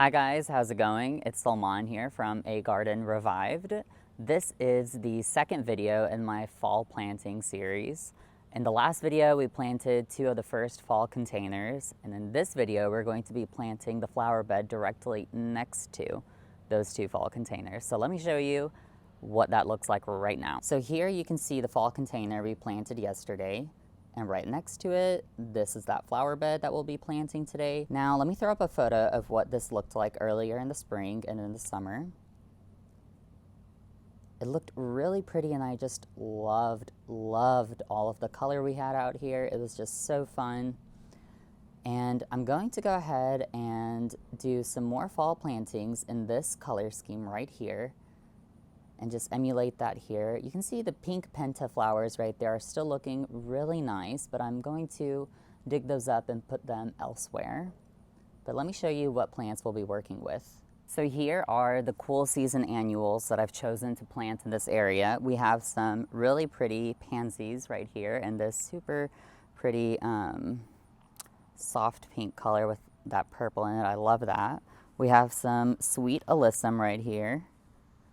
Hi guys, how's it going? It's Salman here from A Garden Revived. This is the second video in my fall planting series. In the last video, we planted two of the first fall containers, and in this video, we're going to be planting the flower bed directly next to those two fall containers. So let me show you what that looks like right now. So here you can see the fall container we planted yesterday. And right next to it, this is that flower bed that we'll be planting today. Now, let me throw up a photo of what this looked like earlier in the spring and in the summer. It looked really pretty, and I just loved all of the color we had out here. It was just so fun. And I'm going to go ahead and do some more fall plantings in this color scheme right here, and just emulate that here. You can see the pink penta flowers right there are still looking really nice, but I'm going to dig those up and put them elsewhere. But let me show you what plants we'll be working with. So here are the cool season annuals that I've chosen to plant in this area. We have some really pretty pansies right here and this super pretty soft pink color with that purple in it. I love that. We have some sweet alyssum right here,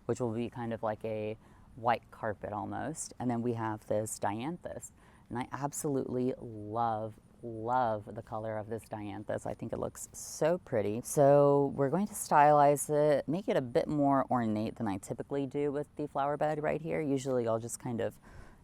which will be kind of like a white carpet almost. And then we have this dianthus. And I absolutely love the color of this dianthus. I think it looks so pretty. So we're going to stylize it, make it a bit more ornate than I typically do with the flower bed right here. Usually I'll just kind of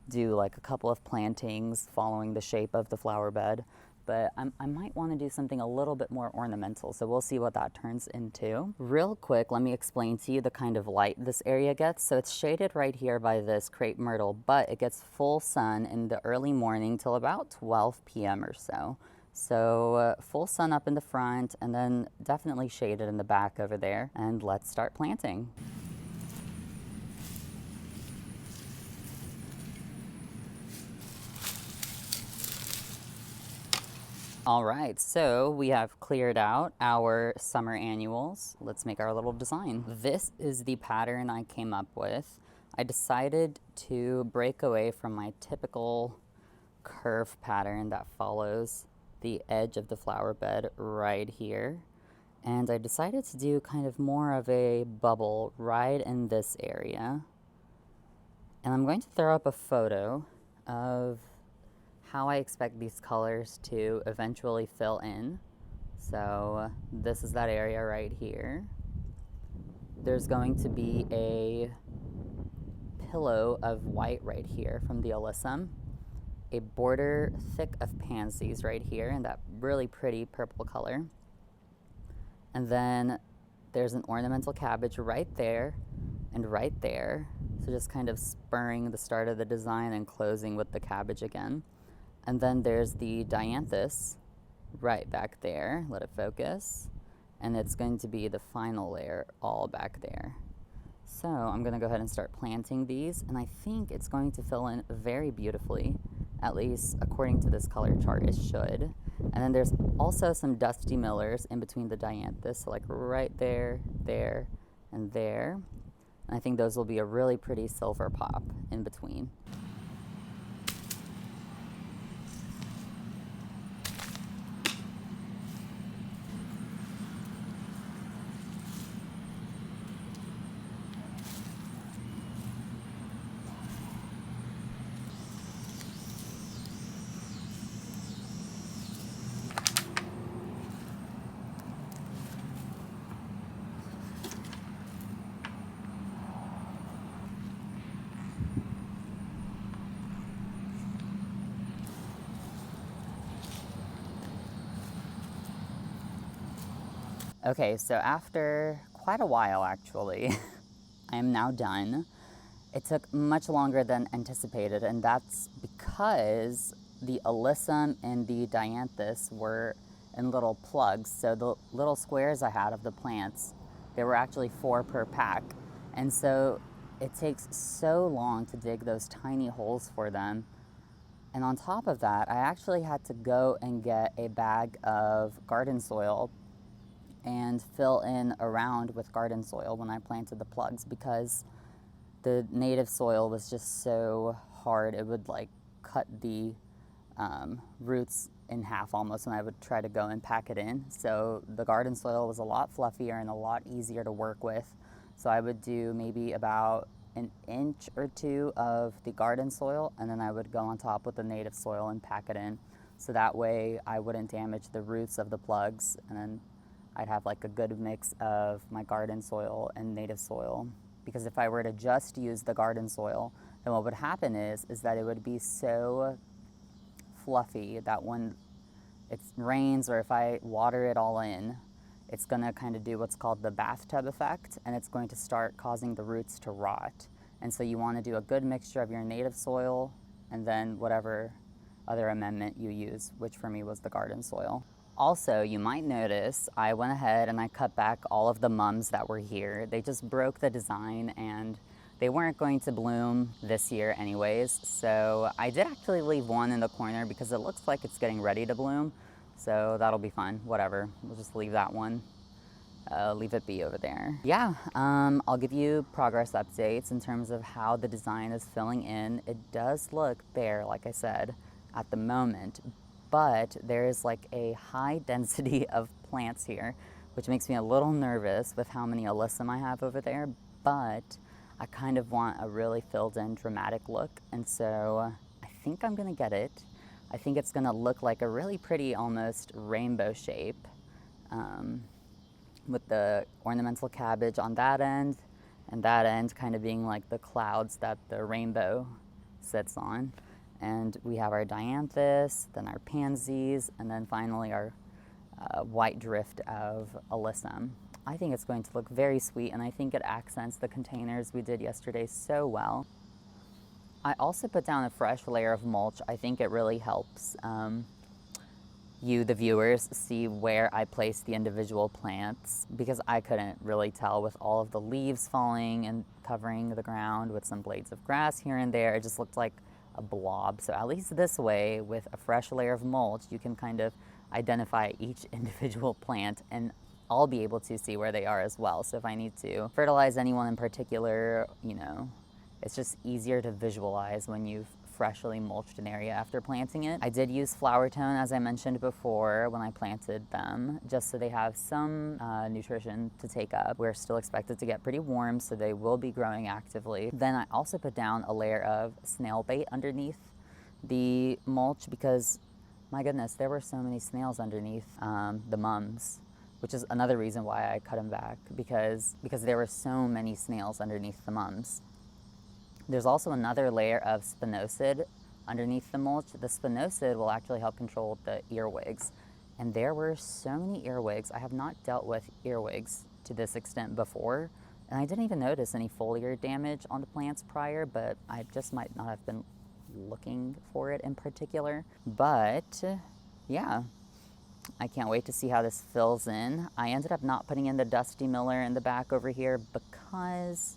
do like a couple of plantings following the shape of the flower bed. But I might want to do something a little bit more ornamental, so we'll see what that turns into. Real quick, let me explain to you the kind of light this area gets. So it's shaded right here by this crepe myrtle, but it gets full sun in the early morning till about 12 p.m. or so. So full sun up in the front, and then definitely shaded in the back over there. And let's start planting. All right, so we have cleared out our summer annuals. Let's make our little design. This is the pattern I came up with. I decided to break away from my typical curve pattern that follows the edge of the flower bed right here. And I decided to do kind of more of a bubble right in this area. And I'm going to throw up a photo of how I expect these colors to eventually fill in. So this is that area right here. There's going to be a pillow of white right here from the alyssum, a border thick of pansies right here in that really pretty purple color. And then there's an ornamental cabbage right there and right there. So just kind of spurring the start of the design and closing with the cabbage again. And then there's the dianthus right back there. Let it focus. And it's going to be the final layer all back there. So I'm going to go ahead and start planting these. And I think it's going to fill in very beautifully, at least according to this color chart, it should. And then there's also some dusty millers in between the dianthus, so like right there, there, and there. And I think those will be a really pretty silver pop in between. Okay, so after quite a while actually, I am now done. It took much longer than anticipated, and that's because the alyssum and the dianthus were in little plugs. So the little squares I had of the plants, there were actually 4 per pack. And so it takes so long to dig those tiny holes for them. And on top of that, I actually had to go and get a bag of garden soil and fill in around with garden soil when I planted the plugs, because the native soil was just so hard. It would like cut the roots in half almost when I would try to go and pack it in. So the garden soil was a lot fluffier and a lot easier to work with. So I would do maybe about an inch or two of the garden soil, and then I would go on top with the native soil and pack it in. So that way I wouldn't damage the roots of the plugs, and then I'd have like a good mix of my garden soil and native soil. Because if I were to just use the garden soil, then what would happen is that it would be so fluffy that when it rains or if I water it all in, it's going to kind of do what's called the bathtub effect, and it's going to start causing the roots to rot. And so you want to do a good mixture of your native soil and then whatever other amendment you use, which for me was the garden soil. Also, you might notice I went ahead and I cut back all of the mums that were here. They just broke the design and they weren't going to bloom this year anyways. So I did actually leave one in the corner because it looks like it's getting ready to bloom. So that'll be fun, whatever. We'll just leave that one, leave it be over there. Yeah, I'll give you progress updates in terms of how the design is filling in. It does look bare, like I said, at the moment, but there is like a high density of plants here, which makes me a little nervous with how many alyssum I have over there, but I kind of want a really filled in dramatic look, and so I think I'm gonna get it. I think it's gonna look like a really pretty, almost rainbow shape, with the ornamental cabbage on that end, and that end kind of being like the clouds that the rainbow sits on. And we have our dianthus, then our pansies, and then finally our white drift of alyssum. I think it's going to look very sweet, and I think it accents the containers we did yesterday so well. I also put down a fresh layer of mulch. I think it really helps you, the viewers, see where I placed the individual plants, because I couldn't really tell with all of the leaves falling and covering the ground with some blades of grass here and there. It just looked like a blob. So at least this way, with a fresh layer of mulch, you can kind of identify each individual plant, and I'll be able to see where they are as well. So if I need to fertilize anyone in particular, you know, it's just easier to visualize when you've freshly mulched an area after planting it. I did use flower tone, as I mentioned before, when I planted them, just so they have some nutrition to take up. We're still expected to get pretty warm, so they will be growing actively. Then I also put down a layer of snail bait underneath the mulch because, my goodness, there were so many snails underneath the mums, which is another reason why I cut them back, because there were so many snails underneath the mums. There's also another layer of spinosad underneath the mulch. The spinosad will actually help control the earwigs. And there were so many earwigs. I have not dealt with earwigs to this extent before. And I didn't even notice any foliar damage on the plants prior, but I just might not have been looking for it in particular. But yeah, I can't wait to see how this fills in. I ended up not putting in the Dusty Miller in the back over here because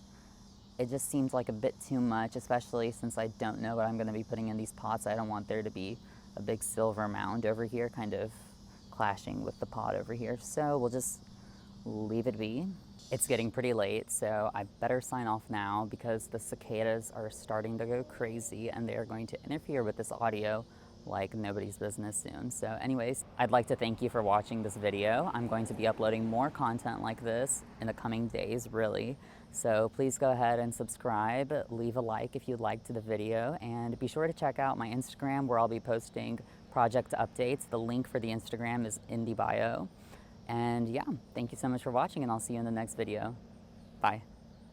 it just seems like a bit too much, especially since I don't know what I'm going to be putting in these pots. I don't want there to be a big silver mound over here kind of clashing with the pot over here. So we'll just leave it be. It's getting pretty late, so I better sign off now because the cicadas are starting to go crazy and they're going to interfere with this audio like nobody's business soon. So anyways, I'd like to thank you for watching this video. I'm going to be uploading more content like this in the coming days, really. So please go ahead and subscribe, leave a like if you liked the video, and be sure to check out my Instagram where I'll be posting project updates. The link for the Instagram is in the bio. And yeah, thank you so much for watching, and I'll see you in the next video. Bye.